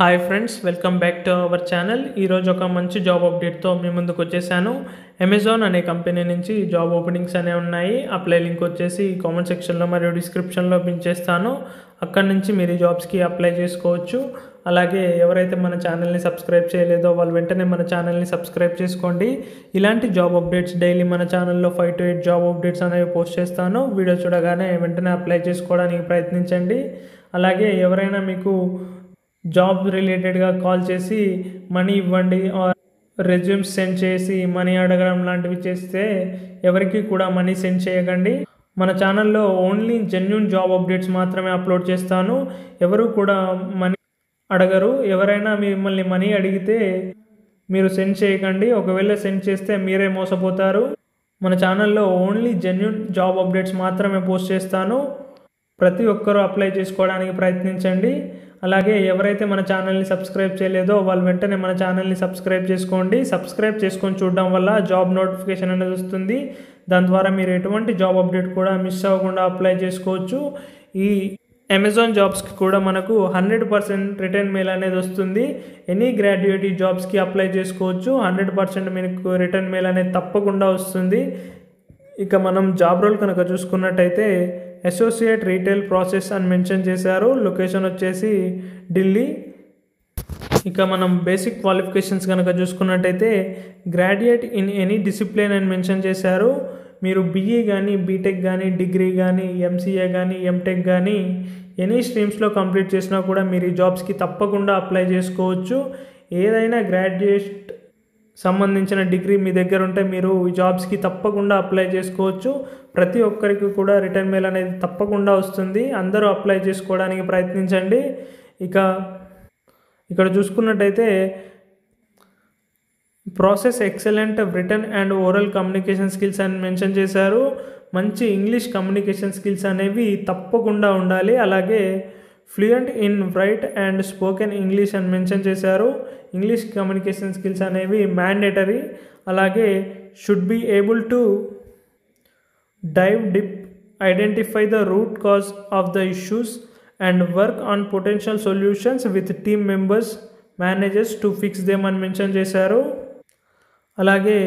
Hi friends, welcome back to our channel. ఈరోజు ఒక మంచి జాబ్ అప్డేట్తో మీ ముందుకు వచ్చేసాను. అమెజాన్ అనే కంపెనీ నుంచి జాబ్ ఓపెనింగ్స్ అనేవి ఉన్నాయి. అప్లై లింక్ వచ్చేసి కామెంట్ సెక్షన్లో మరియు డిస్క్రిప్షన్లో పిన్ చేస్తాను. అక్కడ నుంచి మీరు ఈ జాబ్స్కి అప్లై చేసుకోవచ్చు. అలాగే ఎవరైతే మన ఛానల్ని సబ్స్క్రైబ్ చేయలేదో వాళ్ళు వెంటనే మన ఛానల్ని సబ్స్క్రైబ్ చేసుకోండి. ఇలాంటి జాబ్ అప్డేట్స్ డైలీ మన ఛానల్లో 5 to 8 జాబ్ అప్డేట్స్ అనేవి పోస్ట్ చేస్తాను. వీడియో చూడగానే వెంటనే అప్లై చేసుకోవడానికి ప్రయత్నించండి. అలాగే ఎవరైనా మీకు జాబ్ రిలేటెడ్గా కాల్ చేసి మనీ ఇవ్వండి ఆర్ రెజ్యూమ్స్ సెండ్ చేసి మనీ అడగడం లాంటివి చేస్తే ఎవరికి కూడా మనీ సెండ్ చేయకండి. మన ఛానల్లో ఓన్లీ జెన్యూన్ జాబ్ అప్డేట్స్ మాత్రమే అప్లోడ్ చేస్తాను. ఎవరు కూడా మనీ అడగరు. ఎవరైనా మిమ్మల్ని మనీ అడిగితే మీరు సెండ్ చేయకండి. ఒకవేళ సెండ్ చేస్తే మీరే మోసపోతారు. మన ఛానల్లో ఓన్లీ జెన్యూన్ జాబ్ అప్డేట్స్ మాత్రమే పోస్ట్ చేస్తాను. ప్రతి ఒక్కరూ అప్లై చేసుకోవడానికి ప్రయత్నించండి. అలాగే ఎవరైతే మన ఛానల్ని సబ్స్క్రైబ్ చేయలేదో వాళ్ళు వెంటనే మన ఛానల్ని సబ్స్క్రైబ్ చేసుకోండి. సబ్స్క్రైబ్ చేసుకొని చూడడం వల్ల జాబ్ నోటిఫికేషన్ అనేది వస్తుంది. దాని ద్వారా మీరు ఎటువంటి జాబ్ అప్డేట్ కూడా మిస్ అవ్వకుండా అప్లై చేసుకోవచ్చు. ఈ అమెజాన్ జాబ్స్కి కూడా మనకు 100% రిటర్న్ మెయిల్ అనేది వస్తుంది. ఎనీ గ్రాడ్యుయేట్ ఈ జాబ్స్కి అప్లై చేసుకోవచ్చు. 100% మీకు రిటర్న్ మెయిల్ అనేది తప్పకుండా వస్తుంది. ఇక మనం జాబ్ రోల్ కనుక చూసుకున్నట్టయితే అసోసియేట్ రీటైల్ ప్రాసెస్ అని మెన్షన్ చేశారు. లొకేషన్ వచ్చేసి ఢిల్లీ. ఇక మనం బేసిక్ క్వాలిఫికేషన్స్ కనుక చూసుకున్నట్టయితే గ్రాడ్యుయేట్ ఇన్ ఎనీ డిసిప్లిన్ అని మెన్షన్ చేశారు. మీరు బీఈ కానీ బీటెక్ కానీ డిగ్రీ కానీ ఎంసీఏ కానీ ఎంటెక్ కానీ ఎనీ స్ట్రీమ్స్లో కంప్లీట్ చేసినా కూడా మీరు ఈ జాబ్స్కి తప్పకుండా అప్లై చేసుకోవచ్చు. ఏదైనా గ్రాడ్యుయేట్ సంబంధించిన డిగ్రీ మీ దగ్గర ఉంటే మీరు ఈ జాబ్స్కి తప్పకుండా అప్లై చేసుకోవచ్చు. ప్రతి ఒక్కరికి కూడా రిటర్న్ మెయిల్ అనేది తప్పకుండా వస్తుంది. అందరూ అప్లై చేసుకోవడానికి ప్రయత్నించండి. ఇక్కడ చూసుకున్నట్టయితే process excellent written and oral communication skills అని మెన్షన్ చేశారు. మంచి ఇంగ్లీష్ కమ్యూనికేషన్ స్కిల్స్ అనేవి తప్పకుండా ఉండాలి. అలాగే fluent in write and spoken English అని మెన్షన్ చేశారు. ఇంగ్లీష్ కమ్యూనికేషన్ స్కిల్స్ అనేవి మ్యాండేటరీ. అలాగే should be able to dive deep, identify the root cause of the issues and work on potential solutions with team members managers to fix them అని mention చేశారు. అలాగే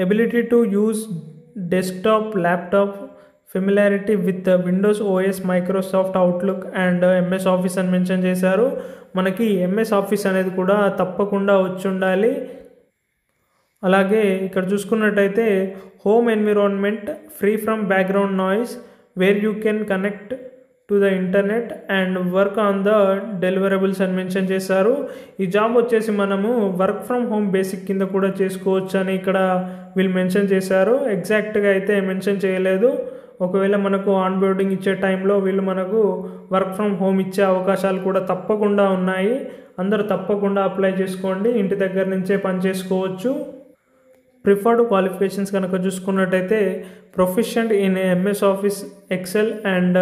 ability to use desktop, laptop, familiarity with Windows OS, Microsoft outlook and MS office అని mention చేశారు. మనకి MS office అనేది కూడా తప్పకుండా వచ్చి ఉండాలి. అలాగే ఇక్కడ చూసుకున్నట్టయితే home environment free from background noise where you can connect to the internet and work on the deliverables అని మెన్షన్ చేశారు. ఈ జాబ్ వచ్చేసి మనము వర్క్ ఫ్రమ్ హోమ్ బేసిక్ కింద కూడా చేసుకోవచ్చు అని ఇక్కడ వీళ్ళు మెన్షన్ చేశారు. ఎగ్జాక్ట్గా అయితే మెన్షన్ చేయలేదు. ఒకవేళ మనకు ఆన్ బోర్డింగ్ ఇచ్చే టైంలో వీళ్ళు మనకు వర్క్ ఫ్రమ్ హోమ్ ఇచ్చే అవకాశాలు కూడా తప్పకుండా ఉన్నాయి. అందరూ తప్పకుండా అప్లై చేసుకోండి. ఇంటి దగ్గర నుంచే పని చేసుకోవచ్చు. ప్రిఫర్డ్ క్వాలిఫికేషన్స్ కనుక చూసుకున్నట్టయితే proficient in MS Office Excel and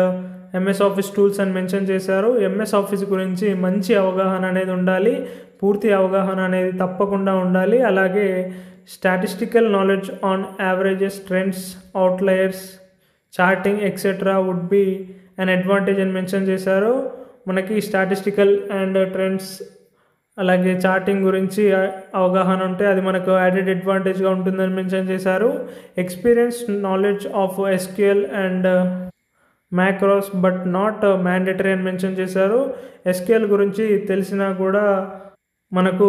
MS Office tools అని మెన్షన్ చేశారు. ఎంఎస్ ఆఫీస్ గురించి మంచి అవగాహన అనేది ఉండాలి. పూర్తి అవగాహన అనేది తప్పకుండా ఉండాలి. అలాగే statistical knowledge on averages, trends, outliers, charting etcetera would be an advantage అని మెన్షన్ చేశారు. మనకి స్టాటిస్టికల్ అండ్ ట్రెండ్స్ అలాగే చార్టింగ్ గురించి అవగాహన ఉంటే అది మనకు యాడెడ్ అడ్వాంటేజ్గా ఉంటుందని మెన్షన్ చేశారు. Experience knowledge of SQL and macros but not mandatory అని మెన్షన్ చేశారు. ఎస్క్యూఎల్ గురించి తెలిసినా కూడా మనకు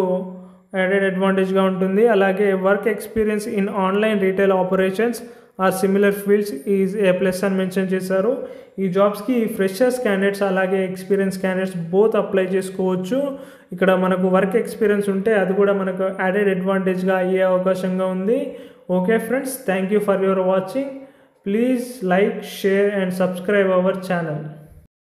యాడెడ్ అడ్వాంటేజ్గా ఉంటుంది. అలాగే work experience in online retail operations or similar fields is a plus అని మెన్షన్ చేశారు. ఈ జాబ్స్కి ఫ్రెషర్స్ క్యాండిడేట్స్ అలాగే ఎక్స్పీరియన్స్ క్యాండిడేట్స్ బోత్ అప్లై చేసుకోవచ్చు. ఇక్కడ మనకు వర్క్ ఎక్స్పీరియన్స్ ఉంటే అది కూడా మనకు యాడెడ్ అడ్వాంటేజ్గా అయ్యే అవకాశంగా ఉంది. Okay friends, thank you for your watching. Please like, share and subscribe our channel.